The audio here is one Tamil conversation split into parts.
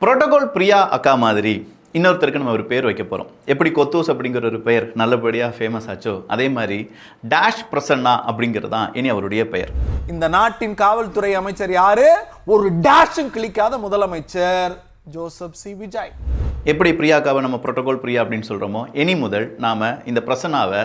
புரோட்டோகால் பிரியா அக்கா மாதிரி இன்னொருத்தருக்கு நம்ம ஒரு பேர் வைக்க போகிறோம். எப்படி கொத்தூஸ் அப்படிங்கிற ஒரு பெயர் நல்லபடியாக ஃபேமஸ் ஆச்சோ அதே மாதிரி டேஷ் பிரசன்னா அப்படிங்கிறது தான் இனி அவருடைய பெயர். இந்த நாட்டின் காவல்துறை அமைச்சர் யாரு? ஒரு டேஷும் கிளிக்காத முதலமைச்சர் ஜோசப் சி விஜய். எப்படி பிரியாக்காவை நம்ம புரோட்டோகால் பிரியா அப்படின்னு சொல்கிறோமோ இனி முதல் நாம் இந்த பிரசன்னாவை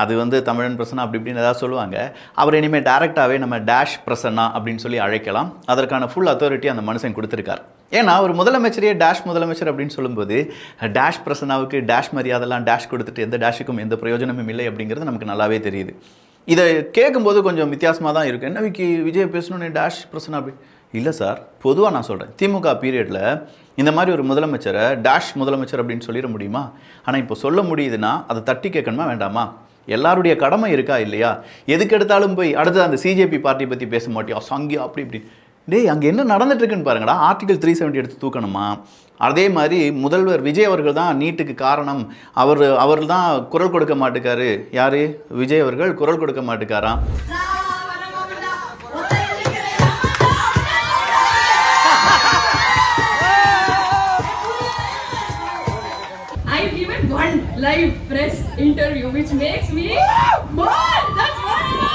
அது தமிழன் பிரசன்னா அப்படி இப்படின்னு ஏதாவது சொல்லுவாங்க, அவர் இனிமேல் டேரெக்டாகவே நம்ம டேஷ் பிரசன்னா அப்படின்னு சொல்லி அழைக்கலாம். அதற்கான ஃபுல் அத்தாரிட்டி அந்த மனுஷன் கொடுத்துருக்கார். ஏன்னா ஒரு முதலமைச்சரையே டேஷ் முதலமைச்சர் அப்படின்னு சொல்லும்போது டேஷ் பிரசன்னாவுக்கு டேஷ் மரியாதைலாம் டேஷ் கொடுத்துட்டு எந்த டேஷுக்கும் எந்த பிரயோஜனமும் இல்லை அப்படிங்கிறது நமக்கு நல்லாவே தெரியுது. இதை கேட்கும்போது கொஞ்சம் வித்தியாசமாக தான் இருக்குது. என்ன விஜய் பேசணுன்னு டேஷ் பிரசன்னா அப்படி இல்லை சார். பொதுவாக நான் சொல்கிறேன், திமுக பீரியடில் இந்த மாதிரி ஒரு முதலமைச்சரை டேஷ் முதலமைச்சர் அப்படின்னு சொல்லிட முடியுமா? ஆனால் இப்போ சொல்ல முடியுதுன்னா அதை தட்டி கேட்கணுமா வேண்டாமா? எல்லாருடைய கடமை இருக்கா இல்லையா? எதுக்கு எடுத்தாலும் போய் அடுத்து அந்த சிஜேபி பார்ட்டி பற்றி பேச மாட்டியா சங்கியா அப்படி இப்படி. டேய், அங்கே என்ன நடந்துட்டுருக்குன்னு பாருங்கடா. ஆர்டிகல் 370 எடுத்து தூக்கணுமா? அதே மாதிரி முதல்வர் விஜய் அவர்கள் தான் நீட்டுக்கு காரணம், அவர் தான் குரல் கொடுக்க மாட்டேக்காரு. யார்? விஜய் அவர்கள் குரல் கொடுக்க மாட்டேக்காராம். I've given one live press interview which makes me more. That's one more.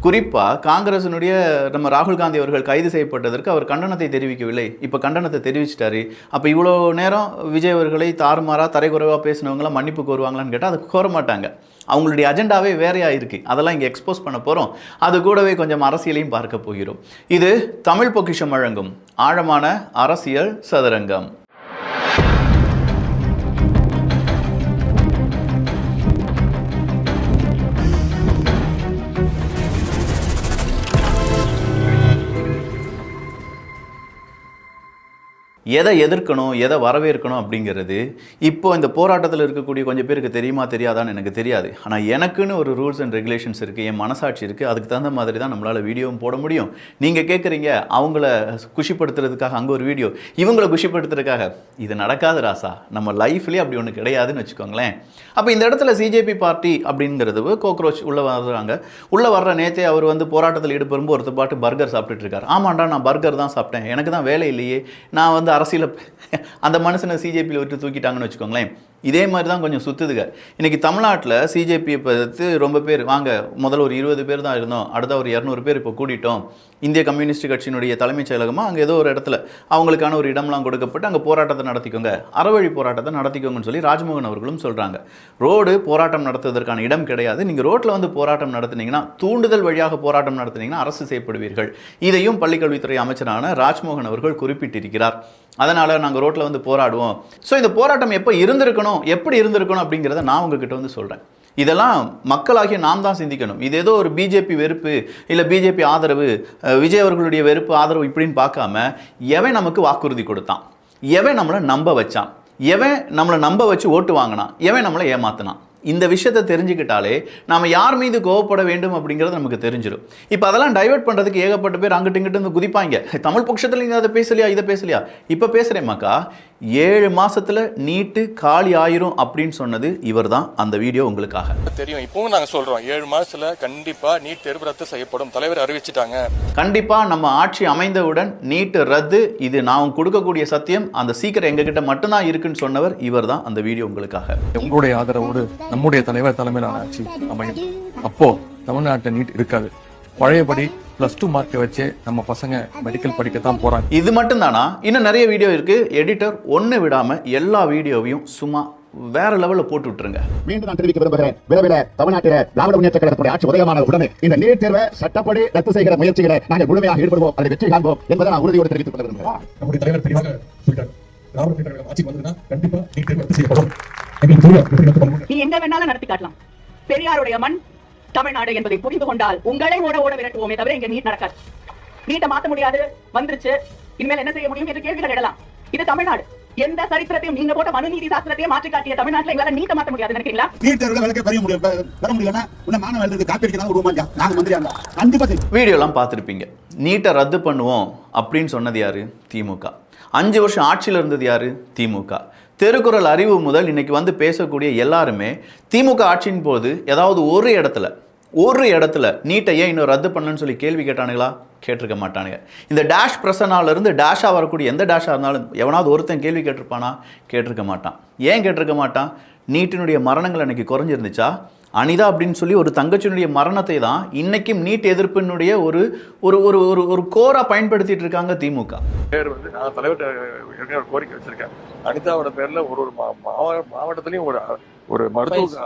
குறிப்பாக காங்கிரசினுடைய நம்ம ராகுல் காந்தி அவர்கள் கைது செய்யப்பட்டதற்கு அவர் கண்டனத்தை தெரிவிக்கவில்லை. இப்போ கண்டனத்தை தெரிவிச்சிட்டாரு. அப்போ இவ்வளோ நேரம் விஜய் அவர்களை தாறுமாறாக தரைக்குறைவாக பேசினவங்களாம் மன்னிப்பு கோருவாங்களான்னு கேட்டால் அது கோர மாட்டாங்க. அவங்களுடைய அஜெண்டாவே வேறையாக இருக்குது. அதெல்லாம் இங்கே எக்ஸ்போஸ் பண்ண போகிறோம். அது கூடவே கொஞ்சம் அரசியலையும் பார்க்க போகிறோம். இது தமிழ் பொக்கிஷம் வழங்கும் ஆழமான அரசியல் சதுரங்கம். எதை எதிர்க்கணும் எதை வரவேற்கணும் அப்படிங்கிறது இப்போ இந்த போராட்டத்தில் இருக்கக்கூடிய கொஞ்சம் பேருக்கு தெரியுமா தெரியாதான்னு எனக்கு தெரியாது. ஆனால் எனக்குன்னு ஒரு ரூல்ஸ் அண்ட் ரெகுலேஷன்ஸ் இருக்குது, என் மனசாட்சி இருக்குது. அதுக்கு தகுந்த மாதிரி தான் நம்மளால் வீடியோவும் போட முடியும். நீங்கள் கேட்குறீங்க அவங்கள குஷிப்படுத்துறதுக்காக அங்கே ஒரு வீடியோ, இவங்களை குஷிப்படுத்துறதுக்காக. இது நடக்காது ராசா. நம்ம லைஃப்லேயே அப்படி ஒன்று கிடையாதுன்னு வச்சுக்கோங்களேன். அப்போ இந்த இடத்துல சிஜேபி பார்ட்டி அப்படிங்கிறது கோக்ரோச் உள்ளே வர்றாங்க. உள்ளே வர்ற நேற்றே அவர் போராட்டத்தில் ஈடுபடும்போது ஒருத்தர் பாட்டு பர்கர் சாப்பிட்டுட்டு இருக்காரு. ஆமாண்டா, நான் பர்கர் தான் சாப்பிட்டேன், எனக்கு தான் வேலை இல்லையே, நான் அரசியல் அந்த மனுஷனை சிஜேபியில் விட்டு தூக்கிட்டாங்கன்னு வச்சுக்கோங்களேன். இதே மாதிரி தான் கொஞ்சம் சுற்றுதுங்க. இன்றைக்கி தமிழ்நாட்டில் சிஜேபியை பார்த்து ரொம்ப பேர் வாங்க, முதல்ல ஒரு 20 பேர் தான் இருந்தோம், அடுத்த ஒரு 200 பேர் இப்போ கூட்டிட்டோம். இந்திய கம்யூனிஸ்ட் கட்சியினுடைய தலைமைச் செயலகமாக அங்கே ஏதோ ஒரு இடத்துல அவங்களுக்கான ஒரு இடம்லாம் கொடுக்கப்பட்டு அங்கே போராட்டத்தை நடத்திக்கோங்க, அறவழி போராட்டத்தை நடத்திக்கோங்கன்னு சொல்லி ராஜ்மோகன் அவர்களும் சொல்கிறாங்க. ரோடு போராட்டம் நடத்துவதற்கான இடம் கிடையாது. நீங்கள் ரோட்டில் போராட்டம் நடத்துனீங்கன்னா, தூண்டுதல் வழியாக போராட்டம் நடத்துனீங்கன்னா அரசு செய்யப்படுவீர்கள். இதையும் பள்ளிக்கல்வித்துறை அமைச்சரான ராஜ்மோகன் அவர்கள் குறிப்பிட்டிருக்கிறார். அதனால் நாங்கள் ரோட்டில் போராடுவோம். ஸோ இந்த போராட்டம் எப்போ இருந்திருக்கணும், எப்படி இருந்திருக்கணும் அப்படிங்கிறத நான் உங்ககிட்ட சொல்கிறேன். இதெல்லாம் மக்களாகிய நாம் தான் சிந்திக்கணும். இது ஏதோ ஒரு பிஜேபி வெறுப்பு இல்லை பிஜேபி ஆதரவு, விஜய் அவர்களுடைய வெறுப்பு ஆதரவு இப்படின்னு பார்க்காம, எவன் நமக்கு வாக்குறுதி கொடுத்தான், எவன் நம்மளை நம்ப வச்சான், எவன் நம்மளை நம்ப வச்சு ஓட்டு வாங்கினான், எவன் நம்மளை ஏமாத்தினான், இந்த விஷயத்தை தெரிஞ்சுக்கிட்டாலே நாம் யார் மீது கோவப்பட வேண்டும் அப்படிங்கிறது நமக்கு தெரிஞ்சிடும். இப்போ அதெல்லாம் டைவெர்ட் பண்ணுறதுக்கு ஏகப்பட்ட பேர் அங்கிட்டு இங்கிட்டு குதிப்பாங்க. தமிழ் பட்சத்தில் நீங்கள் அதை பேசலையா, இதை பேசலையா, இப்போ பேசுகிறேம்மாக்கா. 7 மாசத்துல நீட்டு காலி ஆயிரும் அப்படின்னு சொன்னது இவர் தான். அந்த வீடியோ உங்களுக்காக தெரியும். இப்பவும் நாங்க சொல்றோம், 7 மாசத்துல கண்டிப்பா நீட் தேர்வு ரத்து செய்யப்படும். தலைவர் அறிவிச்சிட்டாங்க. கண்டிப்பா நம்ம ஆட்சி அமைந்தவுடன் நீட் ரத்து, இது நான் கொடுக்கக்கூடிய சத்தியம், அந்த சீக்கிரம் எங்ககிட்ட மட்டும்தான் இருக்குன்னு சொன்னவர் இவர் தான். அந்த வீடியோ உங்களுக்காக. உங்களுடைய ஆதரவோடு நம்முடைய தலைவர் தலைமையிலான ஆட்சி அமையும். அப்போ தமிழ்நாட்டில் நீட் இருக்காது. பழையபடி +2 மார்க்கை வச்சு நம்ம பசங்க மெடிக்கல் படிக்கத்தான் போறாங்க. இது மட்டும் தானா? இன்னும் நிறைய வீடியோ இருக்கு. எடிட்டர் ஒன்னு விடாம எல்லா வீடியோவையும் சும்மா வேற லெவல்ல போட்டு விட்டுருங்க. மீண்டும் நான் தெரிவிக்க விரும்புகிறேன், விரைவில் தமிழ்நாட்டில் திராவிட முன்னேற்ற கழகத்துடைய ஆட்சி உதயமான உடனே இந்த நீட் தேர்வை சட்டப்படி ரத்து செய்கிற முயற்சிகளை நாங்கள் முழுமையாக ஈடுபடுவோம், அதை வெற்றி காண்போம் என்பதை நான் உறுதியோடு தெரிவித்துக் கொள்ள விரும்புகிறேன். நம்முடைய தலைவர் தெளிவாக சொல்லிட்டார், திராவிட முன்னேற்ற கழகம் ஆட்சி வந்ததுன்னா கண்டிப்பா நீட் தேர்வு ரத்து செய்யப்படும். நீ எங்க வேணாலும் நடத்தி காட்டலாம். பெரியாருடைய மண் தமிழ்நாடு என்பதை புரிந்து கொண்டால் உங்களை ஓட விரட்டுவோமே தவிர இங்க நீட் நடக்காது. நீட்டை மாற்ற முடியாது, வந்துருச்சு, இனிமேல் என்ன செய்ய முடியும் என்று கேள்விகள் எழலாம். இது தமிழ்நாடு. எந்த சரித்திரத்தையும் நீங்க போட்ட மனு நீதி சாஸ்திரத்தையும் மாற்றி காட்டிய தமிழ்நாட்டில் எங்களால நீட்ட மாற்ற முடியாது நினைக்கிறீங்களா? நீட் தேர்வுல விலக்கு வர முடியலன்னா உன்ன மாணவர்களுக்கு காப்பீடுக்கு உருவாங்க. நாங்க மந்திரியாங்க கண்டிப்பா வீடியோ எல்லாம் பார்த்துருப்பீங்க. நீட்டை ரத்து பண்ணுவோம் அப்படின்னு சொன்னது யாரு? திமுக. 5 வருஷம் ஆட்சியில் இருந்தது யாரு? திமுக. தெருக்குறள் அறிவு முதல் இன்னைக்கு பேசக்கூடிய எல்லாருமே திமுக ஆட்சியின் போது ஏதாவது ஒரு இடத்துல ஒரு இடத்துல நீட்டை ஏன் இன்னும் ரத்து பண்ணுன்னு சொல்லி கேள்வி கேட்டானுங்களா? கேட்டிருக்க மாட்டானுங்க. இந்த டேஷ் பிரசனாலிருந்து டேஷாக வரக்கூடிய எந்த டேஷாக இருந்தாலும் எவனாவது ஒருத்தன் கேள்வி கேட்டிருப்பானா? கேட்டிருக்க மாட்டான். ஏன் கேட்டிருக்க மாட்டான்? நீட்டினுடைய மரணங்கள் அன்னைக்கு குறைஞ்சிருந்துச்சா? அனிதா அப்படின்னு சொல்லி ஒரு தங்கச்சியினுடைய மரணத்தை தான் இன்னைக்கும் நீட் எதிர்ப்பினுடைய ஒரு ஒரு ஒரு ஒரு ஒரு கோரா பயன்படுத்திட்டு இருக்காங்க திமுக. பேர் வந்து நான் தலைவர்கிட்ட கோரிக்கை வச்சிருக்கேன். அனிதாவோட பேர்ல ஒரு மாவட்டத்திலையும் ஒரு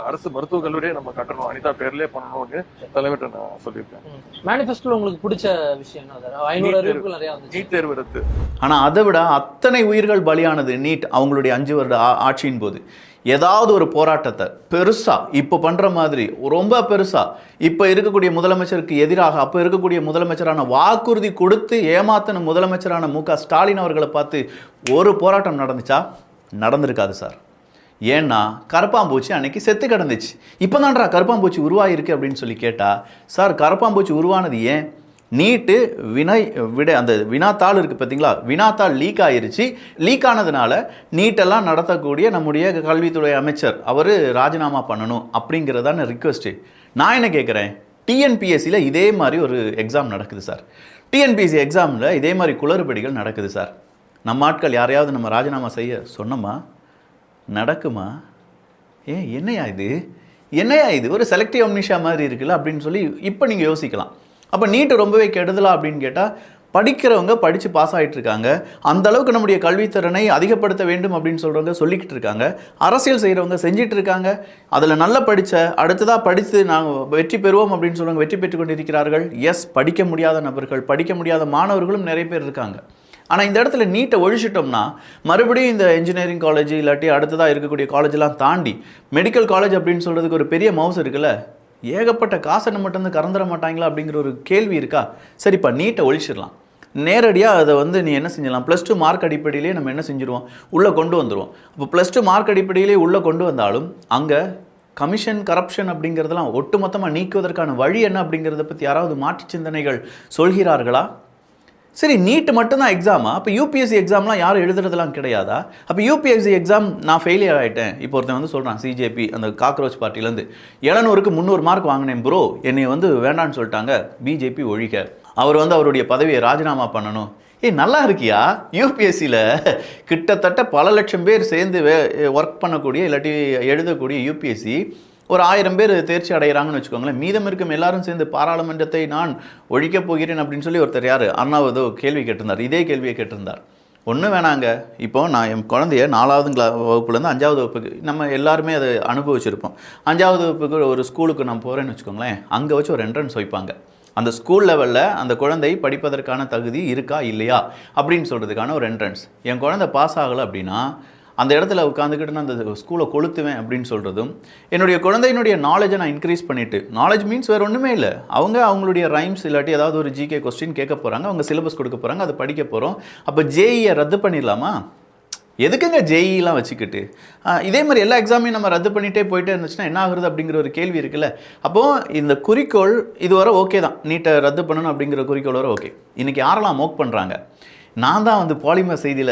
அரசு மருத்துவக் கல்லூரியை நம்ம கட்டணும், அனிதா பேர்லயே பண்ணணும்னு தலைவர்கிட்ட நான் சொல்லியிருக்கேன். மேனிஃபெஸ்டோல உங்களுக்கு பிடிச்ச விஷயம் என்ன? 500 அறிவிப்புகள் நிறைய வந்துச்சு. நீட் தேர்வு ரத்து. ஆனா அதை விட அத்தனை உயிர்கள் பலியானது நீட் அவங்களுடைய 5 வருட ஆட்சியின் போது. ஏதாவது ஒரு போராட்டத்தை பெருசா இப்போ பண்ற மாதிரி ரொம்ப பெருசா இப்ப இருக்கக்கூடிய முதலமைச்சருக்கு எதிராக அப்ப இருக்கக்கூடிய முதலமைச்சரான வாக்குறுதி கொடுத்து ஏமாத்தின முதலமைச்சரான மு.க. ஸ்டாலின் அவர்களை பார்த்து ஒரு போராட்டம் நடந்துச்சா? நடந்திருக்காது சார். ஏன்னா கரப்பாம்பூச்சி அன்னைக்கு செத்து கிடந்துச்சு. இப்போதான்டா கரப்பாம்பூச்சி உருவாயிருக்கு அப்படின்னு சொல்லி கேட்டா, சார் கரப்பாம்பூச்சி உருவானது ஏன்? நீட்டு அந்த வினாத்தாள் இருக்குது பார்த்தீங்களா, வினாத்தாள் லீக் ஆயிருச்சு. லீக் ஆனதுனால நீட்டெல்லாம் நடத்தக்கூடிய நம்முடைய கல்வித்துறை அமைச்சர் அவர் ராஜினாமா பண்ணணும் அப்படிங்கிறதான ரிக்வெஸ்ட்டு. நான் என்ன கேட்குறேன், டிஎன்பிஎஸ்சியில் இதே மாதிரி ஒரு எக்ஸாம் நடக்குது சார். டிஎன்பிஎஸ்சி எக்ஸாமில் இதே மாதிரி குளறுபடிகள் நடக்குது சார். நம்ம ஆட்கள் யாரையாவது நம்ம ராஜினாமா செய்ய சொன்னோமா? நடக்குமா? என்னையா இது ஒரு செலக்டிவ் அம்னிஷா மாதிரி இருக்குல்ல அப்படின்னு சொல்லி இப்போ நீங்கள் யோசிக்கலாம். அப்போ நீட்டு ரொம்பவே கெடுதலா அப்படின்னு கேட்டால், படிக்கிறவங்க படித்து பாஸ் ஆகிட்டு இருக்காங்க. அந்த அளவுக்கு நம்முடைய கல்வித்திறனை அதிகப்படுத்த வேண்டும் அப்படின்னு சொல்கிறவங்க சொல்லிக்கிட்டு இருக்காங்க. அரசியல் செய்கிறவங்க செஞ்சிட்டு இருக்காங்க. அதில் நல்லா அடுத்ததாக படித்து நாங்கள் வெற்றி பெறுவோம் அப்படின்னு சொல்கிறவங்க வெற்றி பெற்று கொண்டிருக்கிறார்கள். எஸ், படிக்க முடியாத நபர்கள், படிக்க முடியாத மாணவர்களும் நிறைய பேர் இருக்காங்க. ஆனால் இந்த இடத்துல நீட்டை ஒழிச்சிட்டோம்னா மறுபடியும் இந்த இன்ஜினியரிங் காலேஜ் இல்லாட்டி அடுத்ததாக இருக்கக்கூடிய காலேஜெலாம் தாண்டி மெடிக்கல் காலேஜ் அப்படின்னு சொல்கிறதுக்கு ஒரு பெரிய மவுஸ் இருக்குல்ல, ஏகப்பட்ட காசை மட்டும் கறந்துட மாட்டாங்களா அப்படிங்கிற ஒரு கேள்வி இருக்கா? சரிப்பா, நீட்டை ஒழிச்சிடலாம். நேரடியாக அதை வந்து நீ என்ன செஞ்சிடலாம், +2 மார்க் அடிப்படையிலே நம்ம என்ன செஞ்சுருவோம், உள்ளே கொண்டு வந்துடுவோம். அப்போ +2 மார்க் அடிப்படையிலே உள்ளே கொண்டு வந்தாலும் அங்கே கமிஷன் கரப்ஷன் அப்படிங்கிறதெல்லாம் ஒட்டுமொத்தமாக நீக்குவதற்கான வழி என்ன அப்படிங்கிறத பற்றி யாராவது மாற்று சிந்தனைகள் சொல்கிறார்களா? சரி, நீட்டு மட்டும்தான் எக்ஸாமா? அப்போ யூபிஎஸ்சி எக்ஸாம்லாம் யாரும் எழுதுறதுலாம் கிடையாதா? அப்போ யூபிஎஸ்சி எக்ஸாம் நான் ஃபெயிலியர் ஆகிட்டேன். இப்போ ஒருத்தன் வந்து சொல்கிறான், சிஜேபி அந்த காக்ரோச் பார்ட்டிலேருந்து 700க்கு 300 மார்க் வாங்கினேன் ப்ரோ, என்னை வந்து வேண்டான்னு சொல்லிட்டாங்க, பிஜேபி ஒழிக்க, அவர் வந்து அவருடைய பதவியை ராஜினாமா பண்ணணும். நல்லா இருக்கியா? யூபிஎஸ்சியில் கிட்டத்தட்ட பல லட்சம் பேர் சேர்ந்து ஒர்க் பண்ணக்கூடிய இல்லாட்டி எழுதக்கூடிய யூபிஎஸ்சி ஒரு 1000 பேர் தேர்ச்சி அடைகிறாங்கன்னு வச்சுக்கோங்களேன். மீதம் இருக்கும் எல்லாரும் சேர்ந்து பாராளுமன்றத்தை நான் ஒழிக்கப் போகிறேன் அப்படின்னு சொல்லி ஒருத்தர் யார் அண்ணாவதோ கேள்வி கேட்டிருந்தார். இதே கேள்வியை கேட்டிருந்தார். ஒன்றும் வேணாங்க, இப்போ நான் என் குழந்தைய 4வது வகுப்புலேருந்து 5வது வகுப்புக்கு நம்ம எல்லாருமே அதை அனுபவிச்சிருப்போம். 5வது வகுப்புக்கு ஒரு ஸ்கூலுக்கு நான் போகிறேன்னு வச்சுக்கோங்களேன், அங்கே வச்சு ஒரு என்ட்ரன்ஸ் வைப்பாங்க. அந்த ஸ்கூல் லெவலில் அந்த குழந்தை படிப்பதற்கான தகுதி இருக்கா இல்லையா அப்படின்னு சொல்கிறதுக்கான ஒரு என்ட்ரன்ஸ். என் குழந்தை பாஸ் ஆகலை அப்படின்னா அந்த இடத்துல உட்காந்துக்கிட்டு நான் அந்த ஸ்கூலை கொளுத்துவேன் அப்படின்னு சொல்கிறதும், என்னுடைய குழந்தையினுடைய நாலேஜை நான் இன்க்ரீஸ் பண்ணிவிட்டு, நாலேஜ் மீன்ஸ் வேறு ஒன்றுமே இல்லை, அவங்களுடைய ரைம்ஸ் இல்லாட்டி ஏதாவது ஒரு ஜிகே கொஸ்டின் கேட்க போகிறாங்க, அவங்க சிலபஸ் கொடுக்க போகிறாங்க, அதை படிக்க போகிறோம். அப்போ ஜேஇயை ரத்து பண்ணிடலாமா? எதுக்குங்க ஜேஇலாம் வச்சுக்கிட்டு? இதே மாதிரி எல்லா எக்ஸாமையும் நம்ம ரத்து பண்ணிகிட்டே போயிட்டே இருந்துச்சுன்னா என்ன ஆகுறது அப்படிங்கிற ஒரு கேள்வி இருக்குல்ல. அப்போது இந்த குறிக்கோள் இதுவரை ஓகே தான், நீட்டை ரத்து பண்ணணும் அப்படிங்கிற குறிக்கோள் வரை ஓகே. இன்றைக்கி யாரெல்லாம் மோக் பண்ணுறாங்க? நான் தான் வந்து பாலிமர் செய்தியில்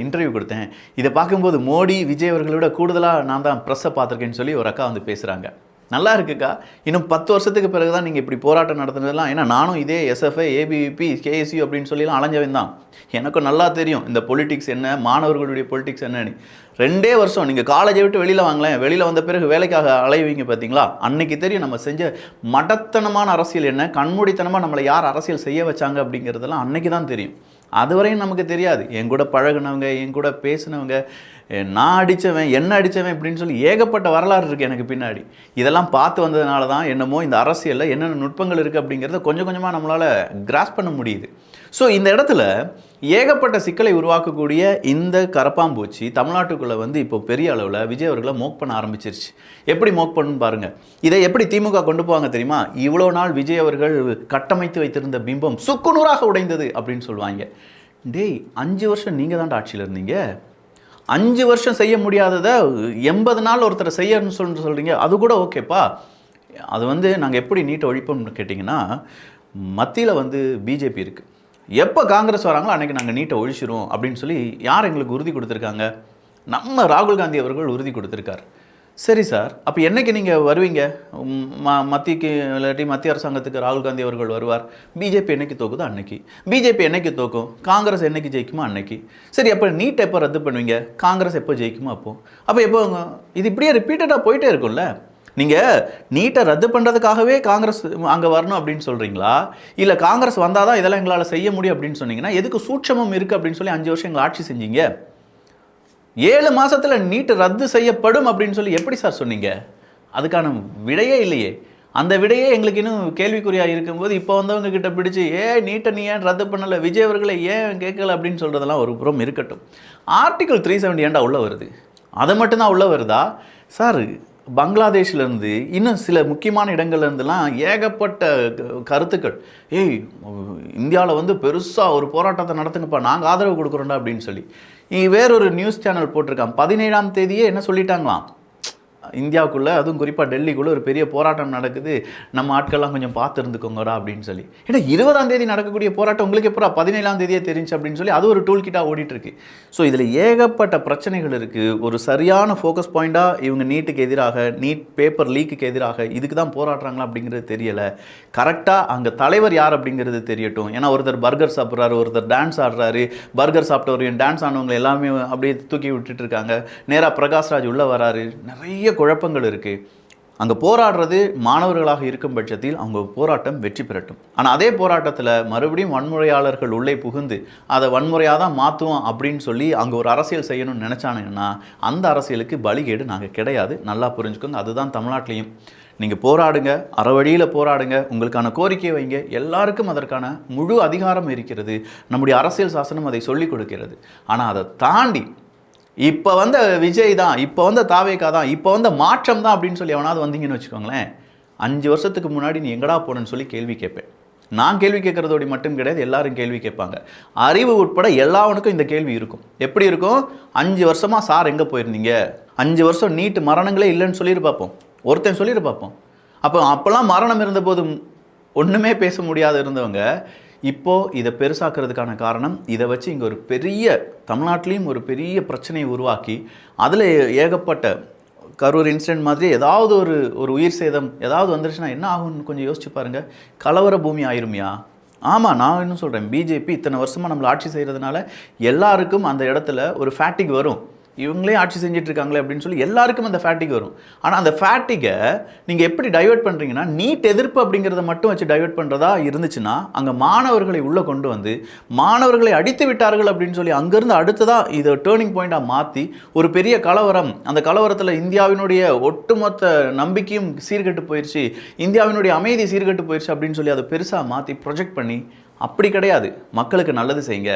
இன்டர்வியூ கொடுத்தேன். இதை பார்க்கும்போது மோடி விஜய் அவர்களோட கூடுதலாக நான் தான் ப்ரெஸ்ஸை பார்த்துருக்கேன்னு சொல்லி ஒரு அக்கா வந்து பேசுகிறாங்க. நல்லா இருக்குக்கா, இன்னும் 10 வருஷத்துக்கு பிறகு தான் நீங்கள் இப்படி போராட்டம் நடத்துனதெல்லாம். ஏன்னா நானும் இதே எஸ்எஃப்ஐ, ஏபிவிபி, கேஎஸ்யூ அப்படின்னு சொல்லிலாம் அலைஞ்சவன் தான். எனக்கும் நல்லா தெரியும் இந்த பொலிட்டிக்ஸ் என்ன, மாணவர்களுடைய பொலிட்டிக்ஸ் என்னன்னு. 2 வருஷம் நீங்கள் காலேஜை விட்டு வெளியில் வாங்கலேன், வெளியில் வந்த பிறகு வேலைக்காக அலைவீங்க பார்த்தீங்களா, அன்னைக்கு தெரியும் நம்ம செஞ்ச மடத்தனமான அரசியல் என்ன, கண்மூடித்தனமாக நம்மளை யார் அரசியல் செய்ய வச்சாங்க அப்படிங்கிறதெல்லாம் அன்னைக்கு தான் தெரியும். அதுவரையும் நமக்கு தெரியாது. என் கூட பழகுனவங்க, என் கூட பேசினவங்க, நான் அடித்தவன், என்ன அடித்தவன் இப்படின்னு சொல்லி ஏகப்பட்ட வரலாறு இருக்குது எனக்கு பின்னாடி. இதெல்லாம் பார்த்து வந்ததுனால தான் என்னமோ இந்த அரசியலில் என்னென்ன நுட்பங்கள் இருக்குது அப்படிங்கிறத கொஞ்சம் கொஞ்சமாக நம்மளால் கிராஸ் பண்ண முடியுது. ஸோ இந்த இடத்துல ஏகப்பட்ட சிக்கலை உருவாக்கக்கூடிய இந்த கரப்பாம்பூச்சி தமிழ்நாட்டுக்குள்ளே வந்து இப்போ பெரிய அளவில் விஜய் அவர்களை மோக் பண்ண ஆரம்பிச்சிருச்சு. எப்படி மோக் பண்ணுன்னு பாருங்கள். இதை எப்படி திமுக கொண்டு போவாங்க தெரியுமா? இவ்வளோ நாள் விஜய் அவர்கள் கட்டமைத்து வைத்திருந்த பிம்பம் சுக்குநூறாக உடைந்தது அப்படின்னு சொல்லுவாங்க. டேய், 5 வருஷம் நீங்கள் தான் ஆட்சியில் இருந்தீங்க. 5 வருஷம் செய்ய முடியாததை 80 நாள் ஒருத்தர் செய்யணும்னு சொல்கிறீங்க. அது கூட ஓகேப்பா. அது வந்து நாங்கள் எப்படி நீட்டை ஒழிப்போம்னு கேட்டிங்கன்னா, மத்தியில் வந்து பிஜேபி இருக்குது. எப்போ காங்கிரஸ் வராங்களோ அன்றைக்கி நாங்கள் நீட்டை ஒழிச்சிரும் அப்படின்னு சொல்லி யார் எங்களுக்கு உறுதி கொடுத்துருக்காங்க? நம்ம ராகுல் காந்தி அவர்கள் உறுதி கொடுத்துருக்கார். சரி சார், அப்போ என்னைக்கு நீங்கள் வருவீங்க? மத்திக்கு இல்லாட்டி மத்திய அரசாங்கத்துக்கு ராகுல் காந்தி அவர்கள் வருவார். பிஜேபி என்னைக்கு தோக்குதோ அன்னைக்கு. பிஜேபி என்னைக்கு தோக்கும்? காங்கிரஸ் என்னைக்கு ஜெயிக்குமோ அன்னைக்கு. சரி, அப்போ நீட் எப்போ ரத்து பண்ணுவீங்க? காங்கிரஸ் எப்போ ஜெயிக்குமோ அப்போ எப்போ? இது இப்படியே ரிப்பீட்டடாக போயிட்டே இருக்கும்ல. நீங்கள் நீட்டை ரத்து பண்ணுறதுக்காகவே காங்கிரஸ் அங்கே வரணும் அப்படின்னு சொல்கிறீங்களா? இல்லை காங்கிரஸ் வந்தால் தான் இதெல்லாம் எங்களால் செய்ய முடியும் அப்படின்னு சொன்னீங்கன்னா எதுக்கு சூட்சமம் இருக்குது அப்படின்னு சொல்லி 5 வருஷம் எங்களை ஆட்சி செஞ்சீங்க? 7 மாதத்தில் நீட்டு ரத்து செய்யப்படும் அப்படின்னு சொல்லி எப்படி சார் சொன்னீங்க? அதுக்கான விடையே இல்லையே. அந்த விடையே எங்களுக்கு இன்னும் கேள்விக்குறியாக இருக்கும்போது இப்போ வந்தவங்க கிட்ட பிடிச்சி நீட்டை நீ ஏன் ரத்து பண்ணலை, விஜய் அவர்களை ஏன் கேட்கல அப்படின்னு சொல்கிறதெல்லாம் ஒரு புறம் இருக்கட்டும். ஆர்டிகல் 370 ஏன்டா உள்ளே வருது? அதை மட்டும்தான் உள்ளே வருதா சார்? பங்களாதேஷ்லேருந்து இன்னும் சில முக்கியமான இடங்கள்லேருந்துலாம் ஏகப்பட்ட கருத்துக்கள், இந்தியாவில் வந்து பெருசாக ஒரு போராட்டத்தை நடத்துங்கப்பா, நாங்கள் ஆதரவு கொடுக்குறோண்டா அப்படின்னு சொல்லி வேறொரு நியூஸ் சேனல் போட்டிருக்கான். 17ஆம் தேதியே என்ன சொல்லிட்டாங்களாம், இந்தியாவுக்குள்ளே அதுவும் குறிப்பாக டெல்லிக்குள்ளே ஒரு பெரிய போராட்டம் நடக்குது, நம்ம ஆட்கள்லாம் கொஞ்சம் பார்த்து இருந்துக்கோங்கடா அப்படின்னு சொல்லி. ஏன்னா 20ஆம் தேதி நடக்கக்கூடிய போராட்டம் உங்களுக்கு எப்போ 17ஆம் தேதியே தெரிஞ்சு அப்படின்னு சொல்லி அது ஒரு டூல் கிட்டாக ஓடிட்டுருக்கு. ஸோ இதில் ஏகப்பட்ட பிரச்சனைகள் இருக்குது. ஒரு சரியான ஃபோக்கஸ் பாயிண்ட்டாக இவங்க நீட்டுக்கு எதிராக, நீட் பேப்பர் லீக்குக்கு எதிராக இதுக்கு தான் போராடுறாங்களா அப்படிங்கிறது தெரியலை. கரெக்டாக அங்கே தலைவர் யார் அப்படிங்கிறது தெரியட்டும். ஏன்னா ஒருத்தர் பர்கர் சாப்பிட்றாரு, ஒருத்தர் டான்ஸ் ஆடுறாரு, பர்கர் சாப்பிட்டவரையும் டான்ஸ் ஆனவங்களை எல்லாமே அப்படியே தூக்கி விட்டுட்டு இருக்காங்க. நேராக பிரகாஷ்ராஜ் உள்ளே வராரு. நிறைய குழப்பங்கள் இருக்குது. அங்கே போராடுறது மாணவர்களாக இருக்கும் பட்சத்தில் அவங்க போராட்டம் வெற்றி பெறட்டும். ஆனால் அதே போராட்டத்தில் மறுபடியும் வன்முறையாளர்கள் உள்ளே புகுந்து அதை வன்முறையாக தான் மாற்றுவோம் அப்படின்னு சொல்லி அங்கே ஒரு அரசியல் செய்யணும்னு நினச்சானுங்கன்னா அந்த அரசியலுக்கு பலிகேடு நாங்கள் கிடையாது. நல்லா புரிஞ்சுக்கோங்க. அதுதான் தமிழ்நாட்டிலையும். நீங்கள் போராடுங்க, அறவழியில் போராடுங்க, உங்களுக்கான கோரிக்கையை வைங்க. எல்லாருக்கும் அதற்கான முழு அதிகாரம் இருக்கிறது. நம்முடைய அரசியல் சாசனம் அதை சொல்லிக் கொடுக்கிறது. ஆனால் அதை தாண்டி இப்போ வந்த விஜய் தான், இப்போ வந்த தாவேகா தான், இப்போ வந்த மாற்றம் தான் அப்படின்னு சொல்லி எவனாவது வந்தீங்கன்னு வச்சுக்கோங்களேன், 5 வருஷத்துக்கு முன்னாடி நீ எங்கடா போனன்னு சொல்லி கேள்வி கேட்பேன். நான் கேள்வி கேட்குறதோடு மட்டும் கிடையாது, எல்லாரும் கேள்வி கேட்பாங்க. அறிவு உட்பட எல்லாவனுக்கும் இந்த கேள்வி இருக்கும். எப்படி இருக்கும்? 5 வருஷமாக சார் எங்கே போயிருந்தீங்க? 5 வருஷம் நீட்டு மரணங்களே இல்லைன்னு சொல்லிட்டு பார்ப்போம். ஒருத்தன் சொல்லிட்டு பார்ப்போம். அப்போல்லாம் மரணம் இருந்தபோது ஒன்றுமே பேச முடியாத இருந்தவங்க இப்போது இதை பெருசாக்குறதுக்கான காரணம், இதை வச்சு இங்கே ஒரு பெரிய தமிழ்நாட்டிலையும் ஒரு பெரிய பிரச்சனையை உருவாக்கி அதில் ஏகப்பட்ட கரூர் இன்சிடென்ட் மாதிரி ஏதாவது ஒரு உயிர் சேதம் ஏதாவது வந்துருச்சுன்னா என்ன ஆகும்னு கொஞ்சம் யோசிச்சு பாருங்கள். கலவர பூமி ஆயிருமையா? ஆமாம், நான் இன்னும் சொல்கிறேன், பிஜேபி இத்தனை வருஷமாக நம்மளை ஆட்சி செய்கிறதுனால எல்லாருக்கும் அந்த இடத்துல ஒரு ஃபேட்டிக் வரும். இவங்களே ஆட்சி செஞ்சுட்டு இருக்காங்களே அப்படின்னு சொல்லி எல்லாருக்கும் அந்த ஃபேட்டிக் வரும். ஆனால் அந்த ஃபேட்டிக்கை நீங்கள் எப்படி டைவெர்ட் பண்ணுறீங்கன்னா, நீட் எதிர்ப்பு அப்படிங்கிறத மட்டும் வச்சு டைவெர்ட் பண்ணுறதா இருந்துச்சுன்னா அங்கே மாணவர்களை உள்ளே கொண்டு வந்து மாணவர்களை அடித்து விட்டார்கள் அப்படின்னு சொல்லி அங்கேருந்து அடுத்ததாக இதை டேர்னிங் பாயிண்ட்டாக மாற்றி ஒரு பெரிய கலவரம், அந்த கலவரத்தில் இந்தியாவினுடைய ஒட்டுமொத்த நம்பிக்கையும் சீர்கெட்டு போயிடுச்சு, இந்தியாவினுடைய அமைதி சீர்கெட்டு போயிடுச்சு அப்படின்னு சொல்லி அதை பெருசாக மாற்றி ப்ரொஜெக்ட் பண்ணி, அப்படி கிடையாது. மக்களுக்கு நல்லது செய்யுங்க,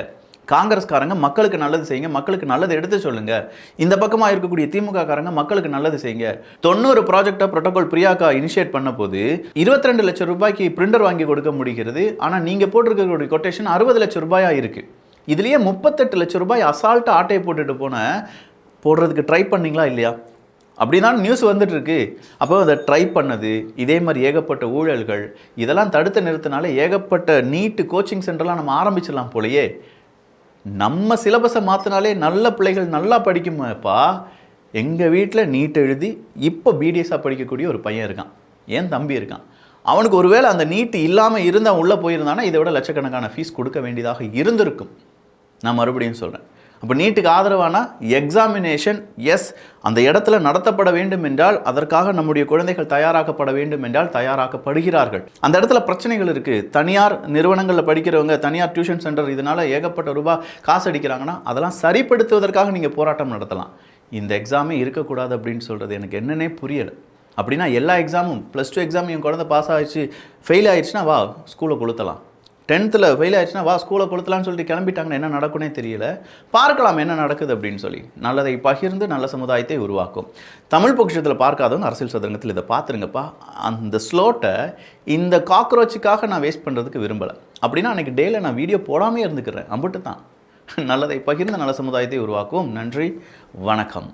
காங்கிரஸ்காரங்க மக்களுக்கு நல்லது செய்யுங்க, மக்களுக்கு நல்லது எடுத்து சொல்லுங்க. இந்த பக்கமாக இருக்கக்கூடிய திமுக காரங்க மக்களுக்கு நல்லது செய்யுங்க. 90 ப்ராஜெக்டை புரோட்டோகால் பிரியாக்கா இனிஷியேட் பண்ண போது 22 லட்சம் ரூபாய்க்கு பிரிண்டர் வாங்கி கொடுக்க முடிகிறது. ஆனால் நீங்கள் போட்டிருக்கக்கூடிய கொட்டேஷன் 60 லட்சம் ரூபாயாக இருக்குது. இதுலேயே 38 லட்சம் ரூபாய் அசால்ட்டாக ஆட்டையை போட்டுட்டு போடுறதுக்கு ட்ரை பண்ணிங்களா இல்லையா? அப்படிதான் நியூஸ் வந்துட்டு இருக்கு. அப்போ அதை ட்ரை பண்ணது, இதே மாதிரி ஏகப்பட்ட ஊழல்கள், இதெல்லாம் தடுத்து நிறுத்தினாலே ஏகப்பட்ட நீட்டு கோச்சிங் சென்டர்லாம் நம்ம ஆரம்பிச்சிடலாம் போலையே. நம்ம சிலபஸை மாற்றினாலே நல்ல பிள்ளைகள் நல்லா படிக்குமாப்பா. எங்கள் வீட்டில் நீட் எழுதி இப்போ பிடிஎஸ்ஸாக படிக்கக்கூடிய ஒரு பையன் இருக்கான், என் தம்பி இருக்கான். அவனுக்கு ஒருவேளை அந்த நீட்டு இல்லாமல் இருந்து அவன் உள்ளே போயிருந்தானா இதை விட லட்சக்கணக்கான ஃபீஸ் கொடுக்க வேண்டியதாக இருந்திருக்கும். நான் மறுபடியும் சொல்கிறேன். அப்போ நீட்டுக்கு ஆதரவான எக்ஸாமினேஷன் எஸ், அந்த இடத்துல நடத்தப்பட வேண்டும் என்றால் அதற்காக நம்முடைய குழந்தைகள் தயாராக்கப்பட வேண்டும் என்றால் தயாராக்கப்படுகிறார்கள். அந்த இடத்துல பிரச்சனைகள் இருக்குது. தனியார் நிறுவனங்களில் படிக்கிறவங்க, தனியார் டியூஷன் சென்டர் இதனால் ஏகப்பட்ட ரூபாய் காசு அடிக்கிறாங்கன்னா அதெல்லாம் சரிப்படுத்துவதற்காக நீங்கள் போராட்டம் நடத்தலாம். இந்த எக்ஸாமே இருக்கக்கூடாது அப்படின்னு சொல்கிறது எனக்கு என்னன்னே புரியலை. அப்படின்னா எல்லா எக்ஸாமும் +2 எக்ஸாம் என் குழந்தை பாஸ் ஆகிடுச்சு, ஃபெயில் ஆகிடுச்சுன்னா வா ஸ்கூலை கொளுத்தலாம், 10th ஃபெயில் ஆயிடுச்சுன்னா வா ஸ்கூலை கொடுத்தலான்னு சொல்லிட்டு கிளம்பிட்டாங்கன்னா என்ன நடக்குன்னே தெரியல. பார்க்கலாம் என்ன நடக்குது அப்படின்னு சொல்லி. நல்லதை பகிர்ந்து நல்ல சமுதாயத்தை உருவாக்கும். தமிழ் பொக்கிஷத்தில் பார்க்காதவங்க அரசியல் சதுரங்கத்தில் இதை பார்த்துருங்கப்பா. அந்த ஸ்லோட்டை இந்த காக்ரோச்சுக்காக நான் வேஸ்ட் பண்ணுறதுக்கு விரும்பலை. அப்படின்னா அன்றைக்கி டேயில் நான் வீடியோ போடாமே இருந்துக்கிறேன். அம்பிட்டு தான். நல்லதை பகிர்ந்து நல்ல சமுதாயத்தை உருவாக்கும். நன்றி, வணக்கம்.